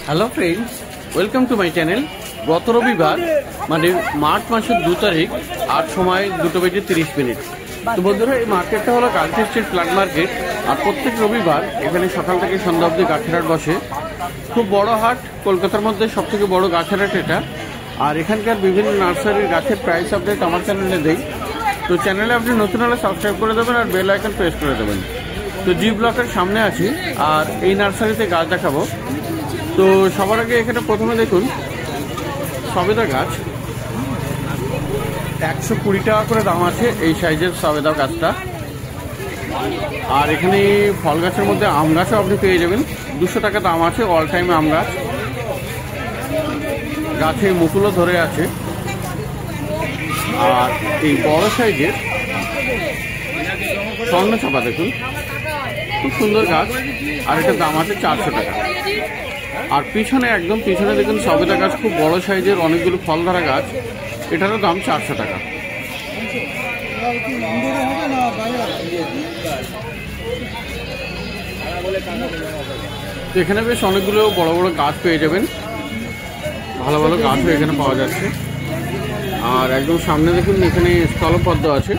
Hello friends, welcome to my channel. গত রবিবার মানে মার্চ মাসের 2 তারিখ আর সময় 2:30 তো বন্ধুরা, এই মার্কেটটা হলো গার্লস স্ট্রিট প্লান্ট মার্কেট। আর প্রত্যেক রবিবার এখানে সকাল থেকে সন্ধ্যা অবধি গাছের হাট বসে। খুব বড় হাট, কলকাতার মধ্যে সবথেকে বড় গাছের হাট এটা। আর এখানকার বিভিন্ন নার্সারির গাছের প্রাইস আপডেট আমার চ্যানেলে দেই। তো চ্যানেলে আপনি নতুন হলে সাবস্ক্রাইব করে দেবেন আর বেল আইকন প্রেস করে দেবেন। তো জি ব্লকের সামনে আছি আর এই নার্সারিতে গাছ দেখাবো। তো সবার আগে এখানে প্রথমে দেখুন সবেদা গাছ, 120 টাকা করে দাম আছে এই সাইজের সবেদা গাছটা। আর এখানে ফল গাছের মধ্যে আম গাছও আপনি পেয়ে যাবেন, 200 টাকা দাম আছে অল টাইম আম গাছ। গাছে মুকুলও ধরে আছে। আর এই বড় সাইজের স্বর্ণচাপা দেখুন, খুব সুন্দর গাছ। আর এটার দাম আছে 400 টাকা। আর পিছনে একদম পিছনে দেখুন সবেদা গাছ, খুব বড় সাইজের অনেকগুলো ফল ধরা গাছ, এটারও দাম 400 টাকা। এখানে বেশ অনেকগুলো বড় বড় গাছ পেয়ে যাবেন, ভালো ভালো গাছও এখানে পাওয়া যাচ্ছে। আর একদম সামনে দেখুন এখানে স্থলপদ্ম আছে,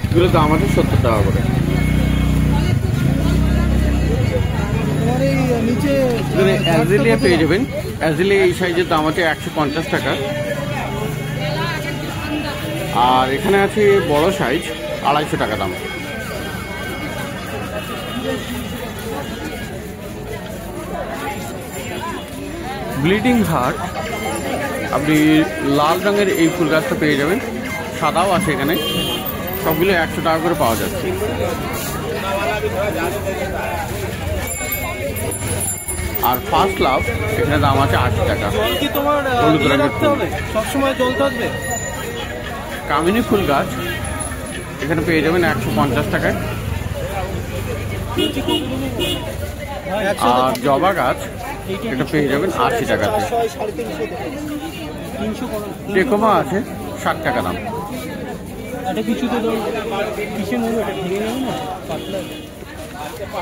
এগুলোর দাম আছে 70 টাকা করে। অ্যাজিলিয়া পেয়ে যাবেন, অ্যাজিলিয়া এই সাইজের দাম আছে 150 টাকা। আর এখানে আছে বড় সাইজ, 250 টাকা দাম। ব্লিডিং হার্ট, আপনি লাল রঙের এই ফুল গাছটা পেয়ে যাবেন, সাদাও আছে এখানে, সবগুলো 100 টাকা করে পাওয়া যাচ্ছে। আর ফার্স্ট লাভ এখানে দাম আছে 80 টাকা। কামিনী ফুল গাছ এখানে পেয়ে যাবেন 150 টাকায়। আর জবা গাছ এটা পেয়ে যাবেন 80 টাকাতে। টেকোমা আছে 60 টাকা দাম।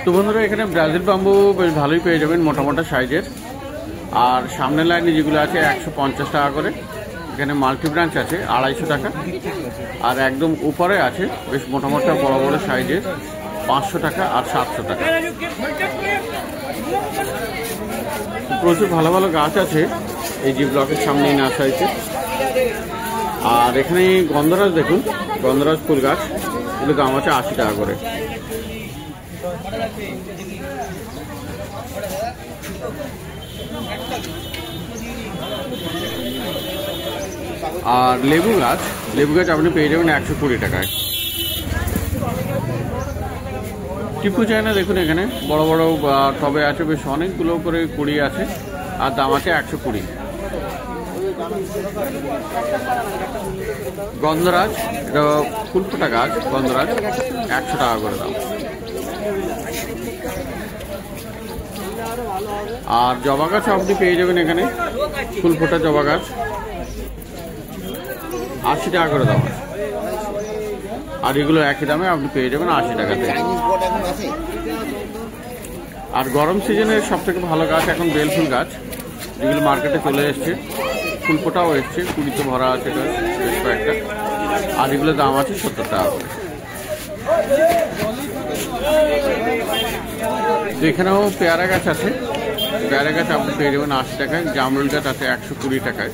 তো বন্ধুরা, এখানে ব্রাজিল বাম্বু বেশ ভালোই পেয়ে যাবেন, মোটা মোটা সাইজের। আর সামনের লাইনে যেগুলো আছে 150 টাকা করে। এখানে মাল্টি ব্রাঞ্চ আছে 250 টাকা। আর একদম উপরে আছে বেশ মোটা মোটা বড় বড় সাইজের 500 টাকা আর 700 টাকা। প্রচুর ভালো ভালো গাছ আছে এই জি ব্লকের সামনে এই নার্সারিতে। আর এখানে গন্ধরাজ দেখুন, গন্ধরাজ ফুল গাছ, এগুলো দাম আছে 80 টাকা করে। আর লেবু গাছ আপনি পেয়ে যাবেন 120 টাকায়। টিপু চায়না দেখুন, এখানে বড় বড় টবে আছে, বেশ অনেকগুলো করে কুড়ি আছে, আর দাম আছে 120। গন্ধরাজ, এটা ফুল ফোটা গাছ, গন্ধরাজ 100 টাকা করে দাম। আর জবা গাছ আপনি পেয়ে যাবেন এখানে, ফুল ফোটা জবা গাছ 80 টাকা করে দাম আছে। আর এগুলো একই দামে আপনি পেয়ে যাবেন 80 টাকাতে। আর গরম সিজনের সব থেকে ভালো গাছ এখন বেলফুল গাছ, যেগুলো মার্কেটে চলে এসছে, ফুল ফোটাও এসছে, কুড়িতে ভরা আছে বেশ কয়েকটা। আর এগুলোর দাম আছে 70 টাকা করে। এখানেও পেয়ারা গাছ আছে, পেয়ারা গাছ আপনি পেয়ে যাবেন 80 টাকায়। জামরুল গাছ আছে 120 টাকায়।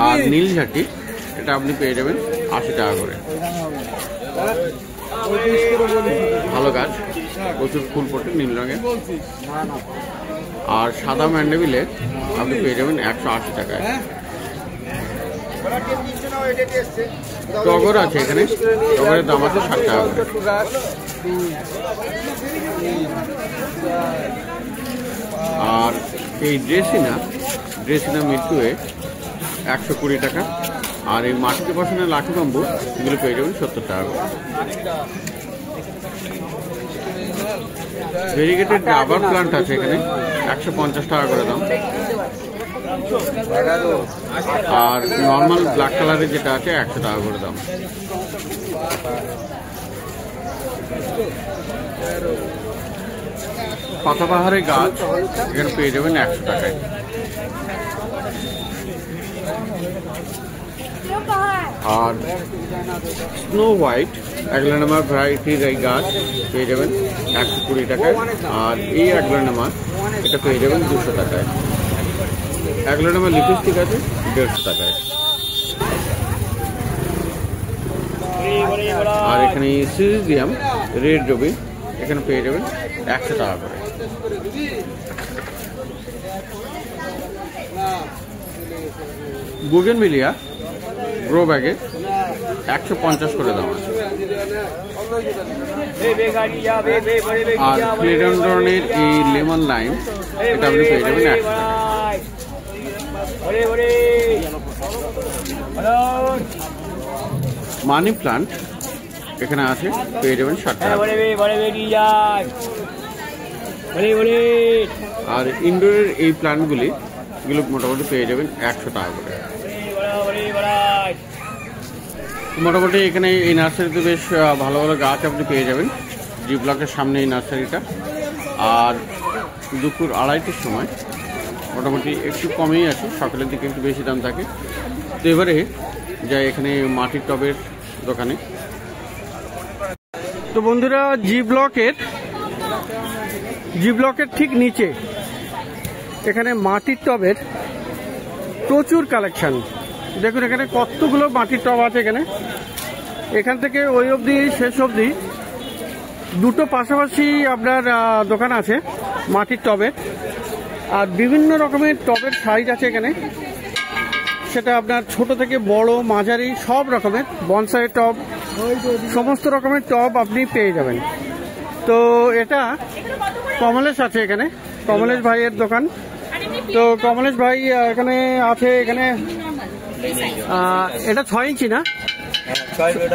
আর নীলঝাটি, এটা আপনি পেয়ে যাবেন 80 টাকা করে। ভালো গাছ, প্রচুর ফুল ফোটে নীল রঙের। আর সাদা ম্যান্ডেভিলে আপনি পেয়ে যাবেন 180 টাকায়। টগর আছে এখানে, টগরের দাম আছে 60 টাকা করে। আর এই ড্রেসিনা মৃত্যুয়ে 120 টাকা। আর এই মাটিতে বসানো লাঠি বাম্বু, এগুলো পেয়ে যাবেন 70 টাকা করে। ভেরিগেটেড রাবার প্লান্ট আছে এখানে 150 টাকা করে দাম। আর নর্মাল ব্ল্যাক কালারের যেটা আছে 100 টাকা করে দাম। পাতাবাহারের গাছ এখানে পেয়ে যাবেন 100 টাকায়। আর স্নো হোয়াইট অ্যাগ্লোনেমা ভ্যারাইটির এই গাছ পেয়ে যাবেন 120 টাকায়। আর এই অ্যাগ্লোনেমা এটা পেয়ে যাবেন 200 টাকায়। অ্যাগ্লোনেমা লিপস্টিক আছে 150 টাকায়। আর এখানে সিরিজিয়াম রেড রবি এখানে পেয়ে যাবেন 100 টাকা করে। বুগেনভিলিয়া গ্রো ব্যাগে 150 করে দাম আছে। আর ফিলোডেন্ড্রনের এই লেমন লাইম এটা আপনি পেয়ে যাবেন 100 টাকায়। মানি প্লান্ট এখানে আছে পেয়ে যাবেন 60 টাকা। আর ইনডোরের এই প্লান্টগুলি এগুলো মোটামুটি পেয়ে যাবেন 100 টাকা করে। মোটামুটি এখানে এই নার্সারিতে বেশ ভালো ভালো গাছ আপনি পেয়ে যাবেন। জি ব্লকের সামনে এই নার্সারিটা। আর দুপুর 2:30টার সময় মোটামুটি একটু কমেই আছে, সকালের দিকে একটু বেশি দাম থাকে। তো এবারে যাই এখানে মাটির টবের দোকানে। তো বন্ধুরা জি ব্লকের ঠিক নিচে এখানে মাটির টবের প্রচুর কালেকশন। দেখুন এখানে কতগুলো মাটির টব আছে। এখান থেকে ওই অবধি শেষ অবধি দুটো পাশাপাশি আপনার দোকান আছে মাটির টবের। আর বিভিন্ন রকমের টবের সাইজ আছে এখানে, সেটা আপনার ছোট থেকে বড় মাঝারি সব রকমের বনসাই টব, সমস্ত রকমের টব আপনি পেয়ে যাবেন। তো এটা কমলেশ আছে এখানে, কমলেশ ভাইয়ের দোকান। তো কমলেশ ভাই এখানে আছে। এখানে এটা 6 ইঞ্চি না? 6 ইঞ্চি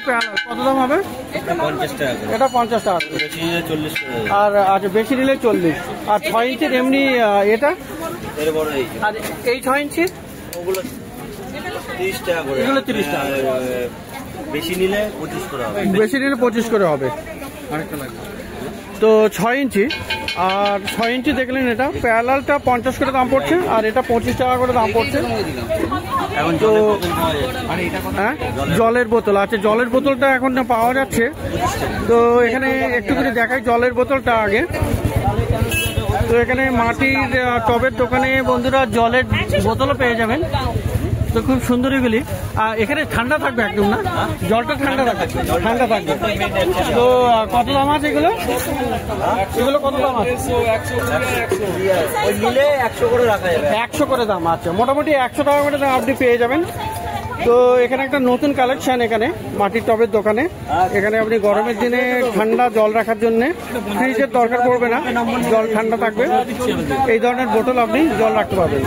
প্যারালাল কত দাম হবে? এটা 50 টাকা। আর আচ্ছা বেশি নিলে 40। আর 6 ইঞ্চির এমনি এটা, আর এই 6 ইঞ্চি এগুলো 30 টাকা। বেশি নিলে 25 করে হবে। বেশি নিলে 25 করে হবে। তো 6 ইঞ্চি আর 6 ইঞ্চি দেখলেন, এটা প্যারালালটা 50 করে দাম পড়ছে, আর এটা 25 টাকা করে দাম পড়ছে। এখন তো হ্যাঁ জলের বোতল আছে, জলের বোতলটা এখন পাওয়া যাচ্ছে। তো এখানে একটু করে দেখাই জলের বোতলটা আগে। তো এখানে মাটির টবের দোকানে বন্ধুরা জলের বোতলও পেয়ে যাবেন। তো খুব সুন্দর এগুলি। আর এখানে ঠান্ডা থাকবে একদম না? জলটা ঠান্ডা থাকবে। তো কত দাম আছে এগুলো? এগুলো কত দাম আছে? 100 করে দাম আছে। মোটামুটি 100 টাকা করে দাম আপনি পেয়ে যাবেন। তো এখানে একটা নতুন কালেকশন এখানে মাটির টবের দোকানে। এখানে আপনি গরমের দিনে ঠান্ডা জল রাখার জন্য ফ্রিজের দরকার পড়বে না, জল ঠান্ডা থাকবে। এই ধরনের বোতল আপনি জল রাখতে পারবেন।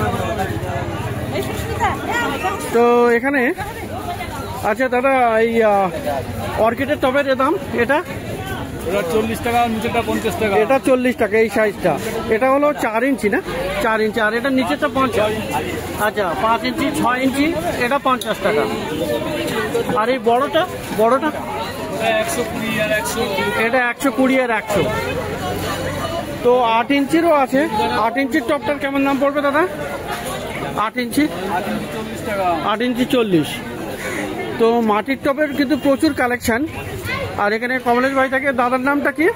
তো এখানে আচ্ছা দাদা, এই অর্কিডের টবের দাম এটা 40 টাকা, নিচেটা 50 টাকা। এটা 40 টাকা এই সাইজটা। এটা হলো 4 ইঞ্চি না? 4 ইঞ্চি। আর এটা নিচেটা 50। আচ্ছা 5 ইঞ্চি 6 ইঞ্চি এটা 50 টাকা। আর এই বড়টা 120 আর 100। এটা 120 আর 100। তো 8 ইঞ্চিরও আছে। 8 ইঞ্চির টপটার কেমন দাম পড়বে দাদা? 8 ইঞ্চি 8 ইঞ্চি 40। তো মাটির টবের কিন্তু প্রচুর কালেকশন। আর এখানে কমলেশ ভাই থাকে। দাদার নামটা কি?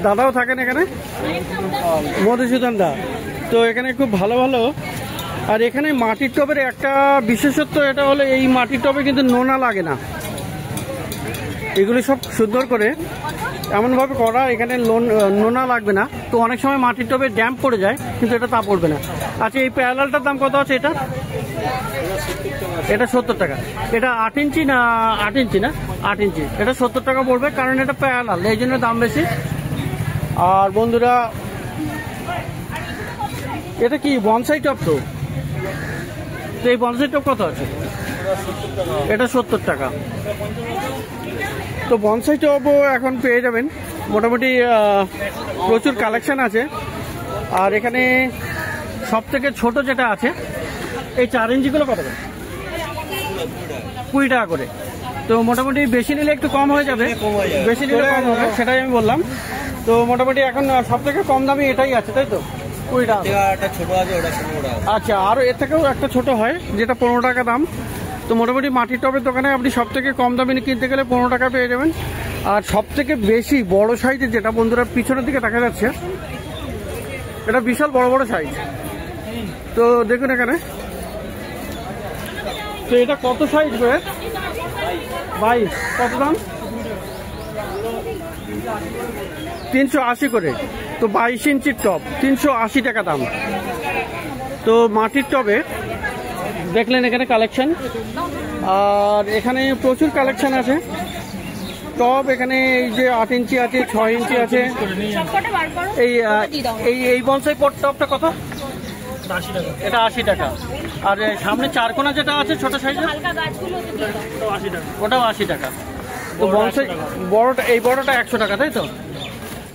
দাদাও থাকেন এখানে, মধুসূদন দা। তো এখানে খুব ভালো ভালো। আর এখানে মাটির টবের একটা বিশেষত্ব, এটা হলো এই মাটির টবে কিন্তু নোনা লাগে না। এগুলি সব সুন্দর করে এমনভাবে করা, এখানে নোনা লাগবে না। তো অনেক সময় মাটির টবে ড্যাম্প পড়ে যায়, কিন্তু এটা তা পড়বে না। আচ্ছা এই প্যারালালটার দাম কত আছে? এটা 70 টাকা। এটা 8 ইঞ্চি না? 8 ইঞ্চি না? 8 ইঞ্চি। এটা 70 টাকা পড়বে, কারণ এটা প্যারালাল, এই জন্য দাম বেশি। আর বন্ধুরা এটা কি বনসাই টব? তো এই বনসাই টব কত আছে? এটা 70 টাকা। তো বনসাই টবও এখন পেয়ে যাবেন। মোটামুটি প্রচুর কালেকশন আছে। আর এখানে সব থেকে ছোট যেটা আছে এই 4 ইঞ্চিগুলো কত করে? 20 টাকা করে। তো মোটামুটি বেশি নিলে একটু কম হয়ে যাবে, বেশি নিলে কম হবে, সেটাই আমি বললাম। তো মোটামুটি এখন সব থেকে কম দামি এটাই আছে, তাই তো? 20 টাকা। একটা ছোট আছে, ওটা 15 টাকা। আচ্ছা, আরও এর থেকেও একটা ছোট হয় যেটা 15 টাকা দাম। তো মোটামুটি মাটির টবের দোকানে আপনি সব থেকে কম দামে কিনতে গেলে 15 টাকা পেয়ে যাবেন। আর সব থেকে বেশি বড় সাইজের যেটা বন্ধুরা পিছনের দিকে দেখা যাচ্ছে, এটা বিশাল বড় বড় সাইজ। তো দেখুন এখানে, তো এটা কত সাইজ করে? 22। কত দাম? 380 করে। তো 22 ইঞ্চির টব 380 টাকা দাম। তো মাটির টবে দেখলেন এখানে কালেকশন, আর এখানে প্রচুর কালেকশন আছে টব। এখানে এই যে 8 ইঞ্চি আছে, 6 ইঞ্চি আছে। এই বনসাই পট টবটা কত? 80 টাকা। এটা 80 টাকা। আর সামনে চারকোনা যেটা আছে ছোট সাইজের, ওটাও 80 টাকা। তো বনসাই বড়টা, এই বড়টা 100 টাকা, তাই তো?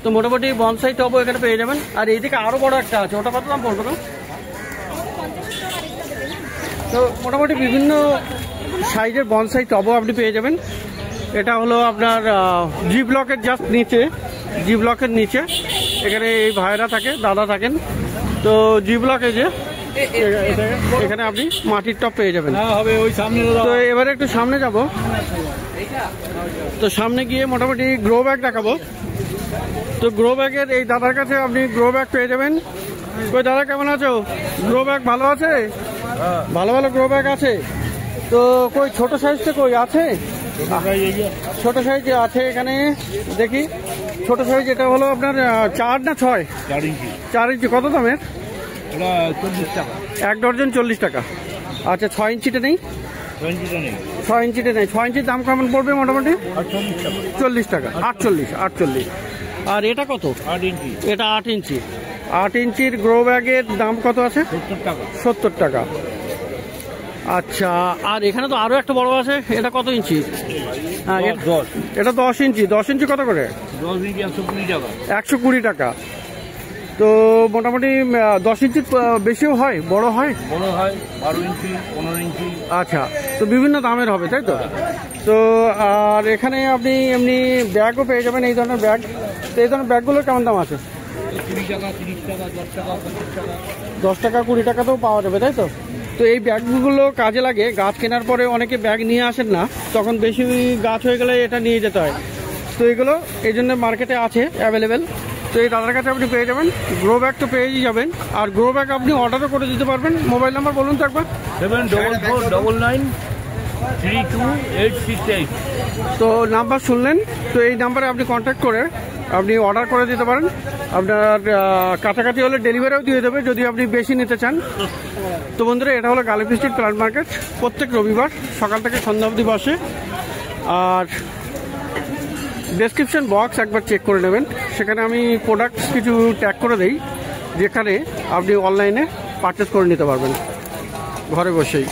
তো মোটামুটি বনসাই টবও এখানে পেয়ে যাবেন। আর এইদিকে আরো বড় একটা আছে, ওটা কত দাম পড়বে না? তো মোটামুটি বিভিন্ন সাইজের বনসাই টবও আপনি পেয়ে যাবেন। এটা হলো আপনার জি ব্লকের জাস্ট নিচে, জি ব্লকের নিচে এখানে এই ভাইরা থাকে, দাদা থাকেন। তো জি ব্লকে যে এখানে আপনি মাটির টব পেয়ে যাবেন। হবে ওই সামনে। তো এবারে একটু সামনে যাব। তো সামনে গিয়ে মোটামুটি গ্রো ব্যাগ দেখাবো। তো গ্রো ব্যাগের এই দাদার কাছে আপনি গ্রো ব্যাগ পেয়ে যাবেন। কই দাদা, কেমন আছো? গ্রো ব্যাগ ভালো আছে? ভালো ভালো গ্রো ব্যাগ আছে। তো কই ছোট সাইজটা কই আছে? ছোট সাইজ আছে এখানে, দেখি। ছোট সাইজ এটা হলো আপনার 4 না 6? 4 ইঞ্চি। কত দামের? 40 টাকা। 1 ডজন 40 টাকা। আচ্ছা, 6 ইঞ্চিটা নেই? 6 ইঞ্চিটা নেই। 6 ইঞ্চির দাম কেমন পড়বে মোটামুটি? 40 টাকা। 48। আর এটা কত? 8 ইঞ্চি। এটা 8 ইঞ্চি। 8 ইঞ্চির গ্রো ব্যাগের দাম কত আছে? 70 টাকা। 70 টাকা। আচ্ছা, আর এখানে তো আরো একটা বড় আছে, এটা কত ইঞ্চি? হ্যাঁ, এটা 10 ইঞ্চি। 10 ইঞ্চি কত করে? 10 ইঞ্চি 120 টাকা। 120 টাকা। তো মোটামুটি 10 ইঞ্চির বেশিও হয়, বড় হয়? বড় হয় 12 ইঞ্চি, 15 ইঞ্চি। আচ্ছা, তো বিভিন্ন দামের হবে, তাই তো? তো আর এখানে আপনি এমনি ব্যাগও পেয়ে যাবেন, এই ধরনের ব্যাগ। তো এই ধরনের ব্যাগগুলোর কেমন দাম আছে? 20 টাকা, 30 টাকা, 10 টাকা, 25 টাকা। 10 টাকা 20 টাকাতেও পাওয়া যাবে, তাই তো? তো এই ব্যাগগুলো কাজে লাগে। গাছ কেনার পরে অনেকে ব্যাগ নিয়ে আসেন না, তখন বেশি গাছ হয়ে গেলে এটা নিয়ে যেতে হয়। তো এগুলো এই জন্য মার্কেটে আছে অ্যাভেলেবেল। তো এই দাদার কাছে আপনি পেয়ে যাবেন। গ্রো ব্যাগ তো পেয়েই যাবেন, আর গ্রো ব্যাগ আপনি অর্ডারও করে দিতে পারবেন। মোবাইল নাম্বার বলুন তো একবার। 7499328868। তো নাম্বার শুনলেন, তো এই নাম্বারে আপনি কন্ট্যাক্ট করে আপনি অর্ডার করে দিতে পারেন। আপনার কাছাকাছি হলে ডেলিভারিও দিয়ে দেবে যদি আপনি বেশি নিতে চান। তো বন্ধুরা, এটা হলো গালিফ স্ট্রিট প্ল্যান্ট মার্কেট, প্রত্যেক রবিবার সকাল থেকে সন্ধ্যা অবধি বসে। আর ডেসক্রিপশন বক্স একবার চেক করে নেবেন, সেখানে আমি প্রোডাক্টস কিছু ট্যাগ করে দেই, যেখানে আপনি অনলাইনে পারচেস করে নিতে পারবেন ঘরে বসেই।